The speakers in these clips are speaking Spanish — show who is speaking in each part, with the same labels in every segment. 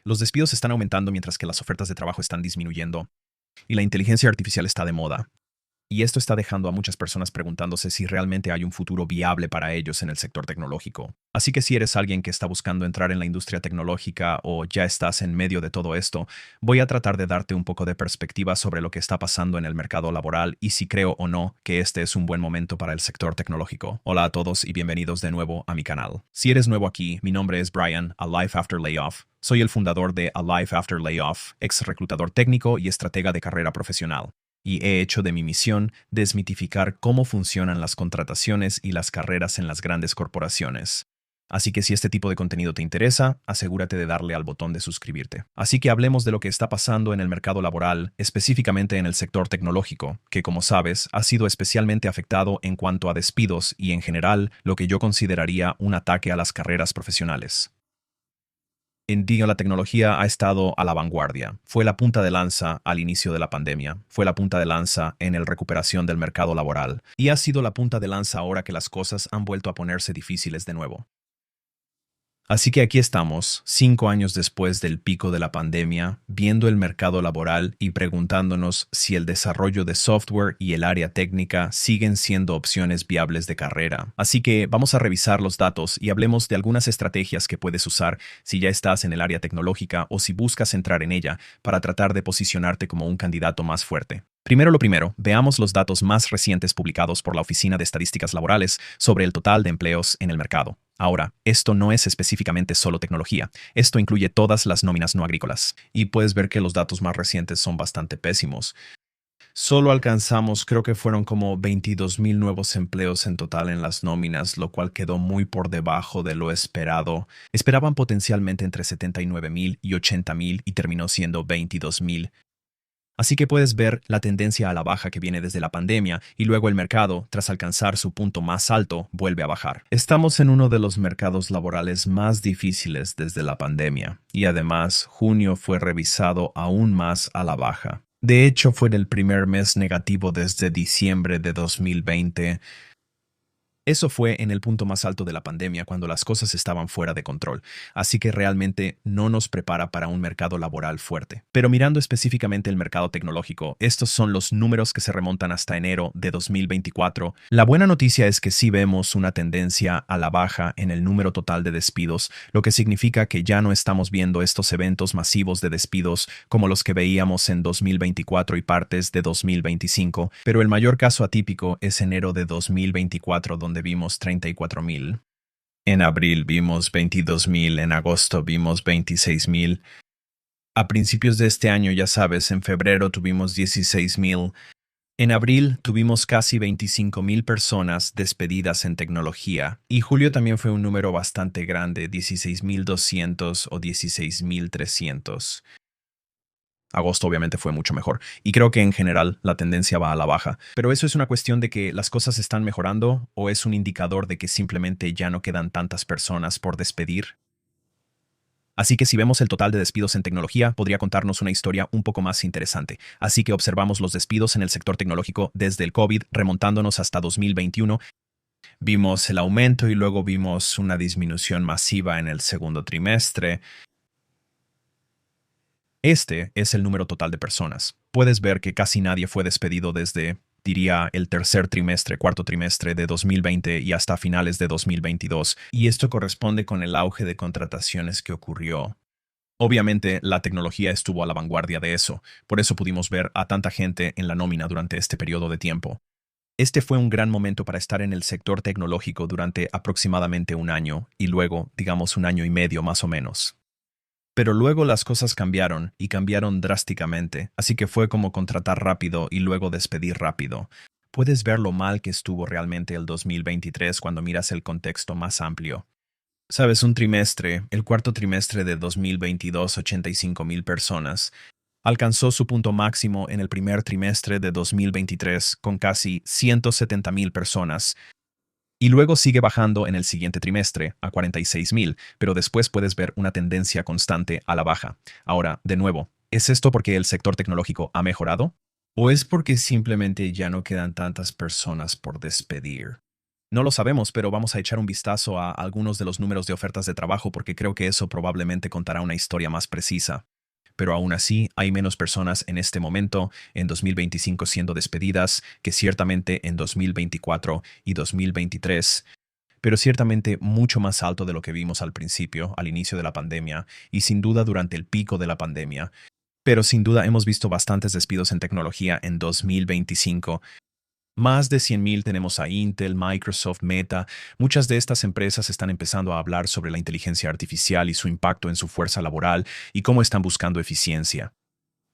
Speaker 1: Los despidos están aumentando mientras que las ofertas de trabajo están disminuyendo y la inteligencia artificial está de moda. Y esto está dejando a muchas personas preguntándose si realmente hay un futuro viable para ellos en el sector tecnológico. Así que si eres alguien que está buscando entrar en la industria tecnológica o ya estás en medio de todo esto, voy a tratar de darte un poco de perspectiva sobre lo que está pasando en el mercado laboral y si creo o no que este es un buen momento para el sector tecnológico. Hola a todos y bienvenidos de nuevo a mi canal. Si eres nuevo aquí, mi nombre es Brian, a Life After Layoff. Soy el fundador de A Life After Layoff, ex reclutador técnico y estratega de carrera profesional. Y he hecho de mi misión desmitificar cómo funcionan las contrataciones y las carreras en las grandes corporaciones. Así que si este tipo de contenido te interesa, asegúrate de darle al botón de suscribirte. Así que hablemos de lo que está pasando en el mercado laboral, específicamente en el sector tecnológico, que como sabes, ha sido especialmente afectado en cuanto a despidos y en general lo que yo consideraría un ataque a las carreras profesionales. En día la tecnología ha estado a la vanguardia. Fue la punta de lanza al inicio de la pandemia. Fue la punta de lanza en la recuperación del mercado laboral. Y ha sido la punta de lanza ahora que las cosas han vuelto a ponerse difíciles de nuevo. Así que aquí estamos, 5 años después del pico de la pandemia, viendo el mercado laboral y preguntándonos si el desarrollo de software y el área técnica siguen siendo opciones viables de carrera. Así que vamos a revisar los datos y hablemos de algunas estrategias que puedes usar si ya estás en el área tecnológica o si buscas entrar en ella para tratar de posicionarte como un candidato más fuerte. Primero lo primero, veamos los datos más recientes publicados por la Oficina de Estadísticas Laborales sobre el total de empleos en el mercado. Ahora, esto no es específicamente solo tecnología, esto incluye todas las nóminas no agrícolas. Y puedes ver que los datos más recientes son bastante pésimos. Solo alcanzamos, creo que fueron como 22,000 nuevos empleos en total en las nóminas, lo cual quedó muy por debajo de lo esperado. Esperaban potencialmente entre 79,000 y 80,000 y terminó siendo 22,000. Así que puedes ver la tendencia a la baja que viene desde la pandemia y luego el mercado, tras alcanzar su punto más alto, vuelve a bajar. Estamos en uno de los mercados laborales más difíciles desde la pandemia y además junio fue revisado aún más a la baja. De hecho, fue el primer mes negativo desde diciembre de 2020. Eso fue en el punto más alto de la pandemia, cuando las cosas estaban fuera de control, así que realmente no nos prepara para un mercado laboral fuerte. Pero mirando específicamente el mercado tecnológico, estos son los números que se remontan hasta enero de 2024. La buena noticia es que sí vemos una tendencia a la baja en el número total de despidos, lo que significa que ya no estamos viendo estos eventos masivos de despidos como los que veíamos en 2024 y partes de 2025, pero el mayor caso atípico es enero de 2024, donde vimos 34,000. En abril vimos 22,000, en agosto vimos 26,000. A principios de este año, ya sabes, en febrero tuvimos 16,000. En abril tuvimos casi 25,000 personas despedidas en tecnología. Y julio también fue un número bastante grande, 16,200 o 16,300. Agosto obviamente fue mucho mejor, y creo que en general la tendencia va a la baja. Pero eso es una cuestión de que las cosas están mejorando o es un indicador de que simplemente ya no quedan tantas personas por despedir. Así que si vemos el total de despidos en tecnología, podría contarnos una historia un poco más interesante. Así que observamos los despidos en el sector tecnológico desde el COVID, remontándonos hasta 2021. Vimos el aumento y luego vimos una disminución masiva en el segundo trimestre. Este es el número total de personas. Puedes ver que casi nadie fue despedido desde, diría, el tercer trimestre, cuarto trimestre de 2020 y hasta finales de 2022, y esto corresponde con el auge de contrataciones que ocurrió. Obviamente, la tecnología estuvo a la vanguardia de eso, por eso pudimos ver a tanta gente en la nómina durante este periodo de tiempo. Este fue un gran momento para estar en el sector tecnológico durante aproximadamente un año, y luego, digamos, un año y medio más o menos. Pero luego las cosas cambiaron y cambiaron drásticamente, así que fue como contratar rápido y luego despedir rápido. Puedes ver lo mal que estuvo realmente el 2023 cuando miras el contexto más amplio. Sabes, un trimestre, el cuarto trimestre de 2022, 85,000 personas. Alcanzó su punto máximo en el primer trimestre de 2023 con casi 170,000 personas. Y luego sigue bajando en el siguiente trimestre a 46,000, pero después puedes ver una tendencia constante a la baja. Ahora, de nuevo, ¿es esto porque el sector tecnológico ha mejorado? ¿O es porque simplemente ya no quedan tantas personas por despedir? No lo sabemos, pero vamos a echar un vistazo a algunos de los números de ofertas de trabajo porque creo que eso probablemente contará una historia más precisa. Pero aún así, hay menos personas en este momento, en 2025, siendo despedidas que ciertamente en 2024 y 2023, pero ciertamente mucho más alto de lo que vimos al principio, al inicio de la pandemia, y sin duda durante el pico de la pandemia. Pero sin duda hemos visto bastantes despidos en tecnología en 2025. Más de 100,000 tenemos a Intel, Microsoft, Meta. Muchas de estas empresas están empezando a hablar sobre la inteligencia artificial y su impacto en su fuerza laboral y cómo están buscando eficiencia.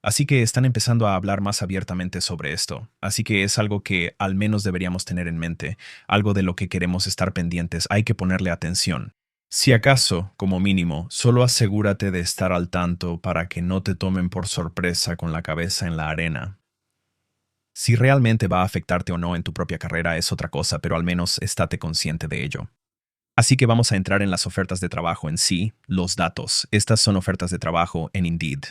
Speaker 1: Así que están empezando a hablar más abiertamente sobre esto. Así que es algo que al menos deberíamos tener en mente, algo de lo que queremos estar pendientes. Hay que ponerle atención. Si acaso, como mínimo, solo asegúrate de estar al tanto para que no te tomen por sorpresa con la cabeza en la arena. Si realmente va a afectarte o no en tu propia carrera es otra cosa, pero al menos estate consciente de ello. Así que vamos a entrar en las ofertas de trabajo en sí, los datos. Estas son ofertas de trabajo en Indeed.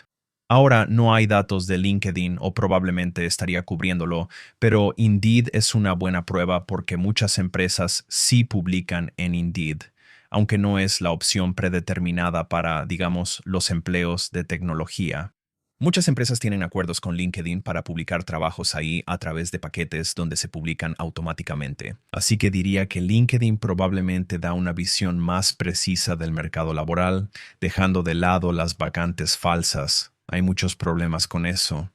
Speaker 1: Ahora no hay datos de LinkedIn o probablemente estaría cubriéndolo, pero Indeed es una buena prueba porque muchas empresas sí publican en Indeed, aunque no es la opción predeterminada para, digamos, los empleos de tecnología. Muchas empresas tienen acuerdos con LinkedIn para publicar trabajos ahí a través de paquetes donde se publican automáticamente. Así que diría que LinkedIn probablemente da una visión más precisa del mercado laboral, dejando de lado las vacantes falsas. Hay muchos problemas con eso.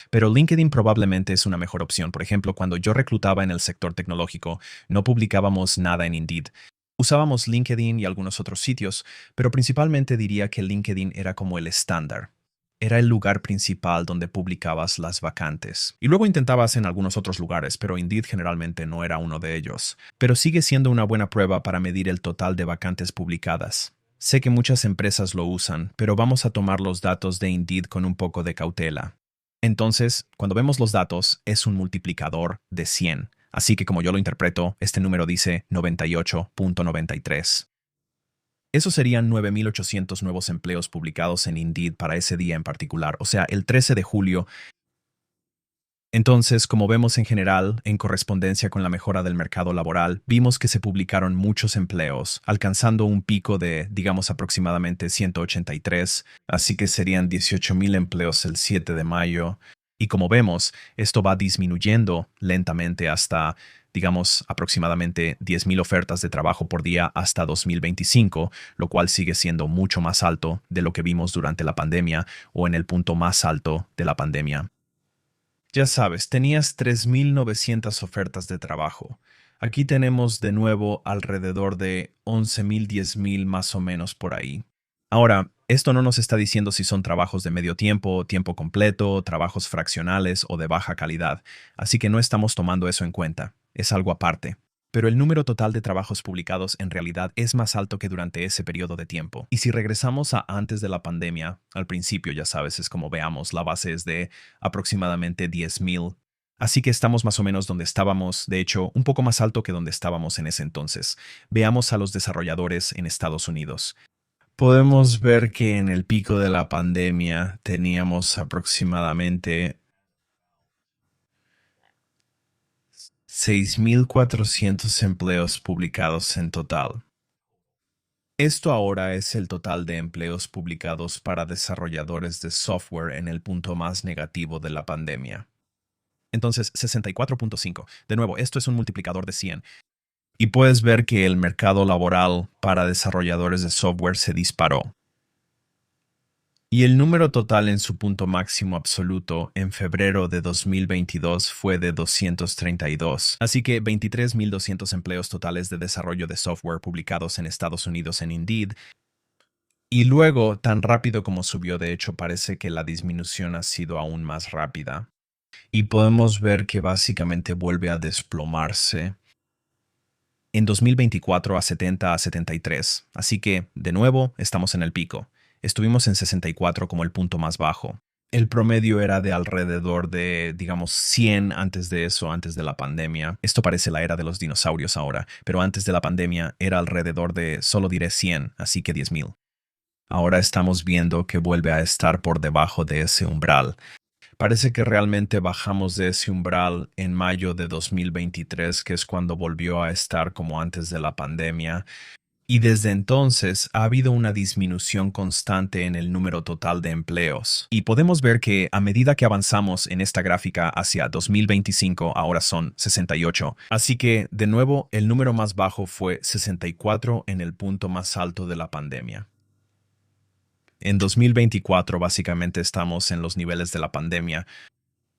Speaker 1: Pero LinkedIn probablemente es una mejor opción. Por ejemplo, cuando yo reclutaba en el sector tecnológico, no publicábamos nada en Indeed. Usábamos LinkedIn y algunos otros sitios, pero principalmente diría que LinkedIn era como el estándar. Era el lugar principal donde publicabas las vacantes. Y luego intentabas en algunos otros lugares, pero Indeed generalmente no era uno de ellos. Pero sigue siendo una buena prueba para medir el total de vacantes publicadas. Sé que muchas empresas lo usan, pero vamos a tomar los datos de Indeed con un poco de cautela. Entonces, cuando vemos los datos, es un multiplicador de 100. Así que como yo lo interpreto, este número dice 98.93. Eso serían 9,800 nuevos empleos publicados en Indeed para ese día en particular, o sea, el 13 de julio. Entonces, como vemos en general, en correspondencia con la mejora del mercado laboral, vimos que se publicaron muchos empleos, alcanzando un pico de, digamos, aproximadamente 183, así que serían 18,000 empleos el 7 de mayo. Y como vemos, esto va disminuyendo lentamente hasta, digamos, aproximadamente 10,000 ofertas de trabajo por día hasta 2025, lo cual sigue siendo mucho más alto de lo que vimos durante la pandemia o en el punto más alto de la pandemia. Ya sabes, tenías 3,900 ofertas de trabajo. Aquí tenemos de nuevo alrededor de 11,000, 10,000 más o menos por ahí. Ahora, esto no nos está diciendo si son trabajos de medio tiempo, tiempo completo, trabajos fraccionales o de baja calidad, así que no estamos tomando eso en cuenta. Es algo aparte. Pero el número total de trabajos publicados en realidad es más alto que durante ese periodo de tiempo. Y si regresamos a antes de la pandemia, al principio ya sabes, es como veamos, la base es de aproximadamente 10,000. Así que estamos más o menos donde estábamos, de hecho, un poco más alto que donde estábamos en ese entonces. Veamos a los desarrolladores en Estados Unidos. Podemos ver que en el pico de la pandemia teníamos aproximadamente 6,400 empleos publicados en total. Esto ahora es el total de empleos publicados para desarrolladores de software en el punto más negativo de la pandemia. Entonces, 64.5. De nuevo, esto es un multiplicador de 100. Y puedes ver que el mercado laboral para desarrolladores de software se disparó. Y el número total en su punto máximo absoluto en febrero de 2022 fue de 232. Así que 23,200 empleos totales de desarrollo de software publicados en Estados Unidos en Indeed. Y luego, tan rápido como subió, de hecho, parece que la disminución ha sido aún más rápida. Y podemos ver que básicamente vuelve a desplomarse en 2024 a 70 a 73. Así que, de nuevo, estamos en el pico. Estuvimos en 64 como el punto más bajo. El promedio era de alrededor de, digamos, 100 antes de eso, antes de la pandemia. Esto parece la era de los dinosaurios ahora, pero antes de la pandemia era alrededor de, solo diré 100, así que 10,000. Ahora estamos viendo que vuelve a estar por debajo de ese umbral. Parece que realmente bajamos de ese umbral en mayo de 2023, que es cuando volvió a estar como antes de la pandemia. Y desde entonces ha habido una disminución constante en el número total de empleos. Y podemos ver que a medida que avanzamos en esta gráfica hacia 2025, ahora son 68. Así que, de nuevo, el número más bajo fue 64 en el punto más alto de la pandemia. En 2024 básicamente estamos en los niveles de la pandemia,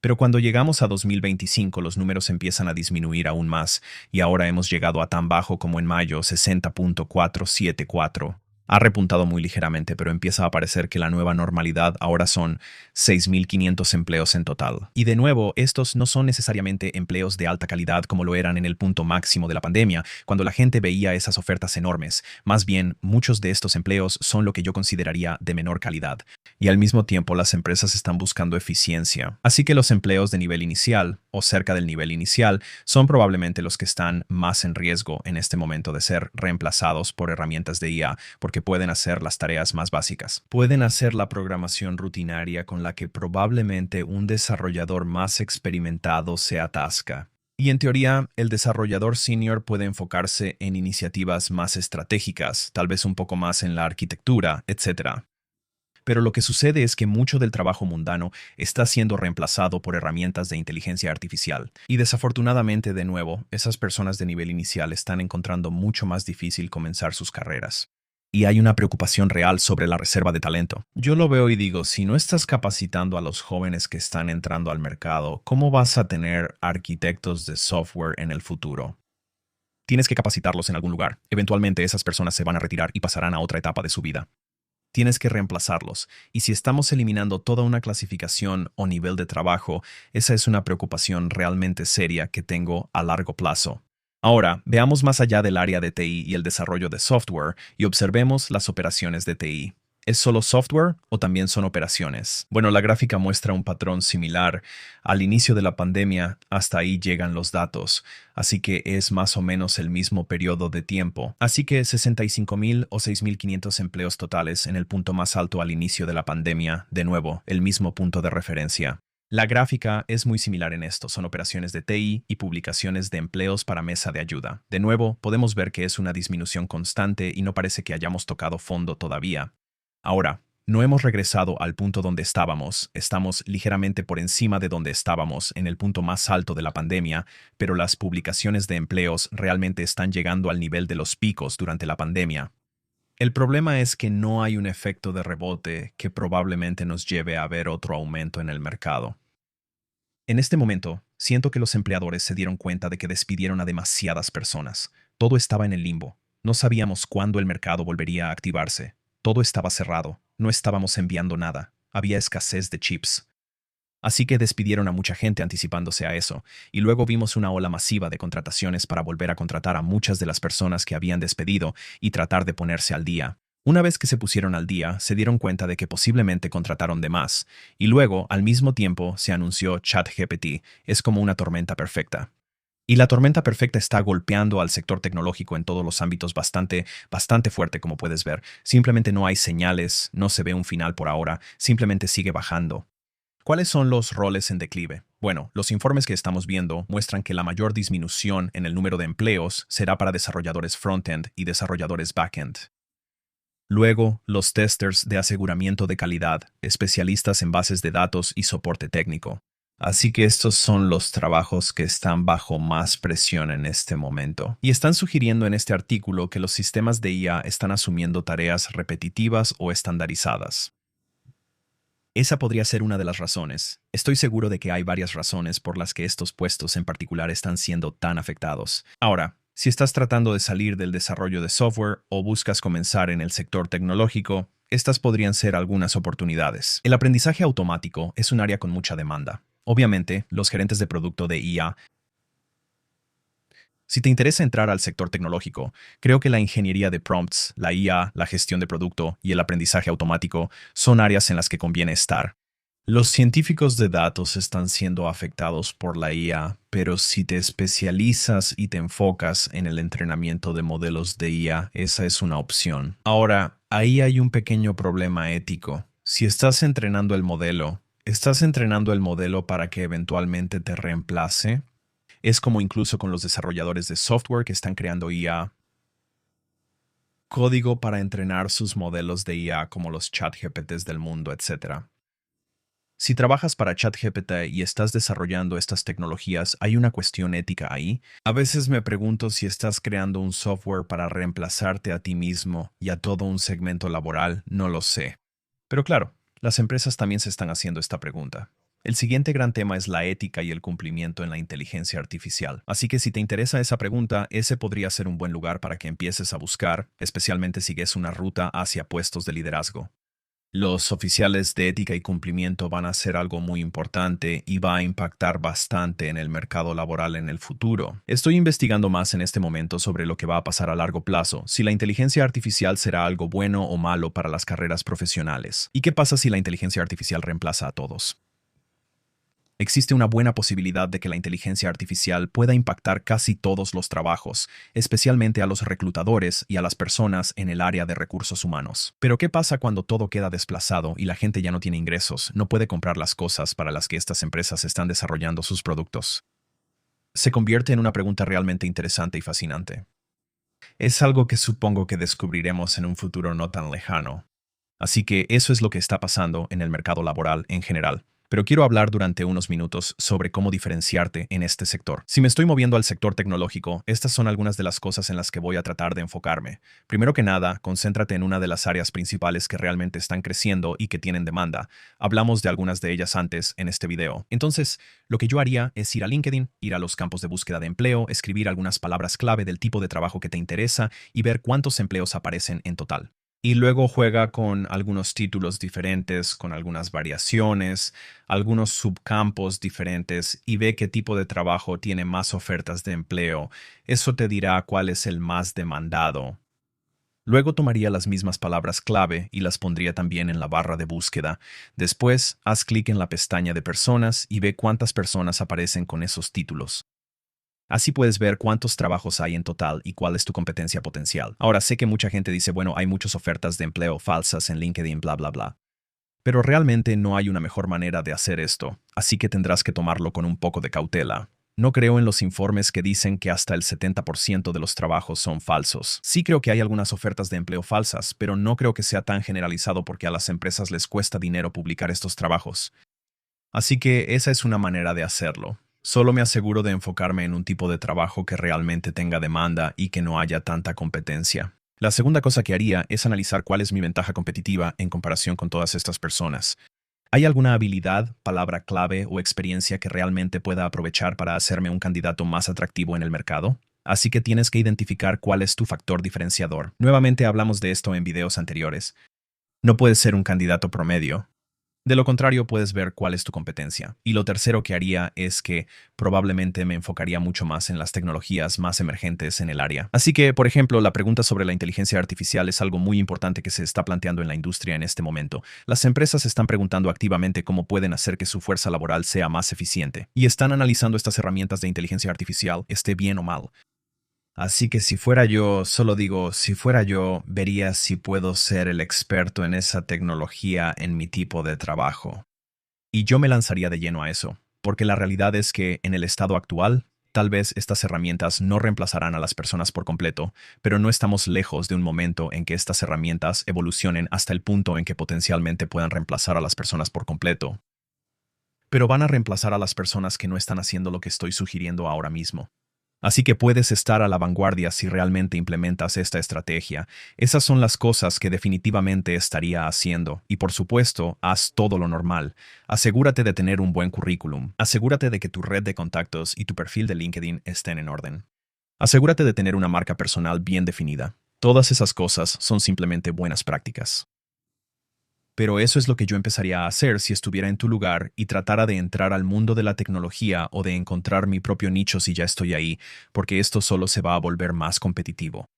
Speaker 1: pero cuando llegamos a 2025 los números empiezan a disminuir aún más y ahora hemos llegado a tan bajo como en mayo 60.474. Ha repuntado muy ligeramente, pero empieza a parecer que la nueva normalidad ahora son 6.500 empleos en total. Y de nuevo, estos no son necesariamente empleos de alta calidad como lo eran en el punto máximo de la pandemia, cuando la gente veía esas ofertas enormes. Más bien, muchos de estos empleos son lo que yo consideraría de menor calidad. Y al mismo tiempo las empresas están buscando eficiencia. Así que los empleos de nivel inicial, o cerca del nivel inicial, son probablemente los que están más en riesgo en este momento de ser reemplazados por herramientas de IA, porque pueden hacer las tareas más básicas. Pueden hacer la programación rutinaria con la que probablemente un desarrollador más experimentado se atasca. Y en teoría, el desarrollador senior puede enfocarse en iniciativas más estratégicas, tal vez un poco más en la arquitectura, etc. Pero lo que sucede es que mucho del trabajo mundano está siendo reemplazado por herramientas de inteligencia artificial. Y desafortunadamente, de nuevo, esas personas de nivel inicial están encontrando mucho más difícil comenzar sus carreras. Y hay una preocupación real sobre la reserva de talento. Yo lo veo y digo, si no estás capacitando a los jóvenes que están entrando al mercado, ¿cómo vas a tener arquitectos de software en el futuro? Tienes que capacitarlos en algún lugar. Eventualmente esas personas se van a retirar y pasarán a otra etapa de su vida. Tienes que reemplazarlos. Y si estamos eliminando toda una clasificación o nivel de trabajo, esa es una preocupación realmente seria que tengo a largo plazo. Ahora, veamos más allá del área de TI y el desarrollo de software y observemos las operaciones de TI. ¿Es solo software o también son operaciones? Bueno, la gráfica muestra un patrón similar. Al inicio de la pandemia, hasta ahí llegan los datos, así que es más o menos el mismo periodo de tiempo. Así que 65.000 o 6.500 empleos totales en el punto más alto al inicio de la pandemia, de nuevo, el mismo punto de referencia. La gráfica es muy similar en esto, son operaciones de TI y publicaciones de empleos para mesa de ayuda. De nuevo, podemos ver que es una disminución constante y no parece que hayamos tocado fondo todavía. Ahora, no hemos regresado al punto donde estábamos, estamos ligeramente por encima de donde estábamos en el punto más alto de la pandemia, pero las publicaciones de empleos realmente están llegando al nivel de los picos durante la pandemia. El problema es que no hay un efecto de rebote que probablemente nos lleve a ver otro aumento en el mercado. En este momento, siento que los empleadores se dieron cuenta de que despidieron a demasiadas personas. Todo estaba en el limbo. No sabíamos cuándo el mercado volvería a activarse. Todo estaba cerrado, no estábamos enviando nada, había escasez de chips. Así que despidieron a mucha gente anticipándose a eso, y luego vimos una ola masiva de contrataciones para volver a contratar a muchas de las personas que habían despedido y tratar de ponerse al día. Una vez que se pusieron al día, se dieron cuenta de que posiblemente contrataron de más, y luego, al mismo tiempo, se anunció ChatGPT, es como una tormenta perfecta. Y la tormenta perfecta está golpeando al sector tecnológico en todos los ámbitos bastante fuerte, como puedes ver. Simplemente no hay señales, no se ve un final por ahora, simplemente sigue bajando. ¿Cuáles son los roles en declive? Bueno, los informes que estamos viendo muestran que la mayor disminución en el número de empleos será para desarrolladores frontend y desarrolladores backend. Luego, los testers de aseguramiento de calidad, especialistas en bases de datos y soporte técnico. Así que estos son los trabajos que están bajo más presión en este momento. Y están sugiriendo en este artículo que los sistemas de IA están asumiendo tareas repetitivas o estandarizadas. Esa podría ser una de las razones. Estoy seguro de que hay varias razones por las que estos puestos en particular están siendo tan afectados. Ahora, si estás tratando de salir del desarrollo de software o buscas comenzar en el sector tecnológico, estas podrían ser algunas oportunidades. El aprendizaje automático es un área con mucha demanda. Obviamente, los gerentes de producto de IA. Si te interesa entrar al sector tecnológico, creo que la ingeniería de prompts, la IA, la gestión de producto y el aprendizaje automático son áreas en las que conviene estar. Los científicos de datos están siendo afectados por la IA, pero si te especializas y te enfocas en el entrenamiento de modelos de IA, esa es una opción. Ahora, ahí hay un pequeño problema ético. Si estás entrenando el modelo, ¿Estás entrenando el modelo para que eventualmente te reemplace? Es como incluso con los desarrolladores de software que están creando IA, código para entrenar sus modelos de IA como los ChatGPTs del mundo, etcétera. Si trabajas para ChatGPT y estás desarrollando estas tecnologías, ¿hay una cuestión ética ahí? A veces me pregunto si estás creando un software para reemplazarte a ti mismo y a todo un segmento laboral, no lo sé. Pero claro, las empresas también se están haciendo esta pregunta. El siguiente gran tema es la ética y el cumplimiento en la inteligencia artificial. Así que si te interesa esa pregunta, ese podría ser un buen lugar para que empieces a buscar, especialmente si sigues una ruta hacia puestos de liderazgo. Los oficiales de ética y cumplimiento van a ser algo muy importante y va a impactar bastante en el mercado laboral en el futuro. Estoy investigando más en este momento sobre lo que va a pasar a largo plazo, si la inteligencia artificial será algo bueno o malo para las carreras profesionales. ¿Y qué pasa si la inteligencia artificial reemplaza a todos? Existe una buena posibilidad de que la inteligencia artificial pueda impactar casi todos los trabajos, especialmente a los reclutadores y a las personas en el área de recursos humanos. Pero ¿qué pasa cuando todo queda desplazado y la gente ya no tiene ingresos, no puede comprar las cosas para las que estas empresas están desarrollando sus productos? Se convierte en una pregunta realmente interesante y fascinante. Es algo que supongo que descubriremos en un futuro no tan lejano. Así que eso es lo que está pasando en el mercado laboral en general. Pero quiero hablar durante unos minutos sobre cómo diferenciarte en este sector. Si me estoy moviendo al sector tecnológico, estas son algunas de las cosas en las que voy a tratar de enfocarme. Primero que nada, concéntrate en una de las áreas principales que realmente están creciendo y que tienen demanda. Hablamos de algunas de ellas antes en este video. Entonces, lo que yo haría es ir a LinkedIn, ir a los campos de búsqueda de empleo, escribir algunas palabras clave del tipo de trabajo que te interesa y ver cuántos empleos aparecen en total. Y luego juega con algunos títulos diferentes, con algunas variaciones, algunos subcampos diferentes y ve qué tipo de trabajo tiene más ofertas de empleo. Eso te dirá cuál es el más demandado. Luego tomaría las mismas palabras clave y las pondría también en la barra de búsqueda. Después, haz clic en la pestaña de personas y ve cuántas personas aparecen con esos títulos. Así puedes ver cuántos trabajos hay en total y cuál es tu competencia potencial. Ahora, sé que mucha gente dice, bueno, hay muchas ofertas de empleo falsas en LinkedIn, bla, bla, bla. Pero realmente no hay una mejor manera de hacer esto, así que tendrás que tomarlo con un poco de cautela. No creo en los informes que dicen que hasta el 70% de los trabajos son falsos. Sí creo que hay algunas ofertas de empleo falsas, pero no creo que sea tan generalizado porque a las empresas les cuesta dinero publicar estos trabajos. Así que esa es una manera de hacerlo. Solo me aseguro de enfocarme en un tipo de trabajo que realmente tenga demanda y que no haya tanta competencia. La segunda cosa que haría es analizar cuál es mi ventaja competitiva en comparación con todas estas personas. ¿Hay alguna habilidad, palabra clave o experiencia que realmente pueda aprovechar para hacerme un candidato más atractivo en el mercado? Así que tienes que identificar cuál es tu factor diferenciador. Nuevamente hablamos de esto en videos anteriores. No puedes ser un candidato promedio. De lo contrario, puedes ver cuál es tu competencia. Y lo tercero que haría es que probablemente me enfocaría mucho más en las tecnologías más emergentes en el área. Así que, por ejemplo, la pregunta sobre la inteligencia artificial es algo muy importante que se está planteando en la industria en este momento. Las empresas están preguntando activamente cómo pueden hacer que su fuerza laboral sea más eficiente. Y están analizando estas herramientas de inteligencia artificial, esté bien o mal. Así que si fuera yo, solo digo, si fuera yo, vería si puedo ser el experto en esa tecnología en mi tipo de trabajo. Y yo me lanzaría de lleno a eso, porque la realidad es que en el estado actual, tal vez estas herramientas no reemplazarán a las personas por completo, pero no estamos lejos de un momento en que estas herramientas evolucionen hasta el punto en que potencialmente puedan reemplazar a las personas por completo. Pero van a reemplazar a las personas que no están haciendo lo que estoy sugiriendo ahora mismo. Así que puedes estar a la vanguardia si realmente implementas esta estrategia. Esas son las cosas que definitivamente estaría haciendo. Y por supuesto, haz todo lo normal. Asegúrate de tener un buen currículum. Asegúrate de que tu red de contactos y tu perfil de LinkedIn estén en orden. Asegúrate de tener una marca personal bien definida. Todas esas cosas son simplemente buenas prácticas. Pero eso es lo que yo empezaría a hacer si estuviera en tu lugar y tratara de entrar al mundo de la tecnología o de encontrar mi propio nicho si ya estoy ahí, porque esto solo se va a volver más competitivo.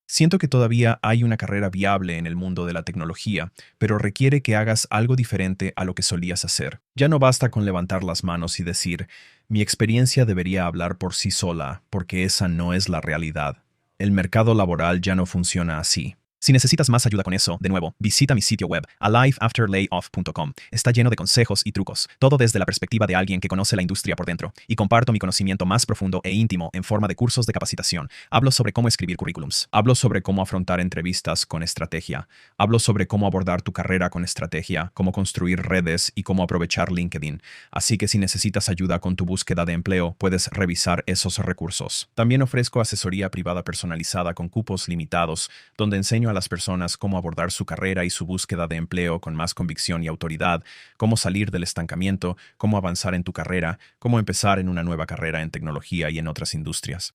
Speaker 1: Siento que todavía hay una carrera viable en el mundo de la tecnología, pero requiere que hagas algo diferente a lo que solías hacer. Ya no basta con levantar las manos y decir, mi experiencia debería hablar por sí sola, porque esa no es la realidad. El mercado laboral ya no funciona así. Si necesitas más ayuda con eso, de nuevo, visita mi sitio web, aliveafterlayoff.com. Está lleno de consejos y trucos, todo desde la perspectiva de alguien que conoce la industria por dentro, y comparto mi conocimiento más profundo e íntimo en forma de cursos de capacitación. Hablo sobre cómo escribir currículums, hablo sobre cómo afrontar entrevistas con estrategia, hablo sobre cómo abordar tu carrera con estrategia, cómo construir redes y cómo aprovechar LinkedIn. Así que si necesitas ayuda con tu búsqueda de empleo, puedes revisar esos recursos. También ofrezco asesoría privada personalizada con cupos limitados, donde enseño a las personas cómo abordar su carrera y su búsqueda de empleo con más convicción y autoridad, cómo salir del estancamiento, cómo avanzar en tu carrera, cómo empezar en una nueva carrera en tecnología y en otras industrias.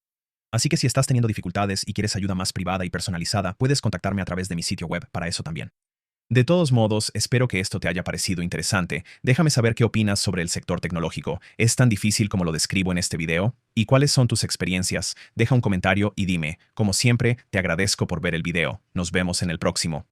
Speaker 1: Así que si estás teniendo dificultades y quieres ayuda más privada y personalizada, puedes contactarme a través de mi sitio web para eso también. De todos modos, espero que esto te haya parecido interesante. Déjame saber qué opinas sobre el sector tecnológico. ¿Es tan difícil como lo describo en este video? ¿Y cuáles son tus experiencias? Deja un comentario y dime. Como siempre, te agradezco por ver el video. Nos vemos en el próximo.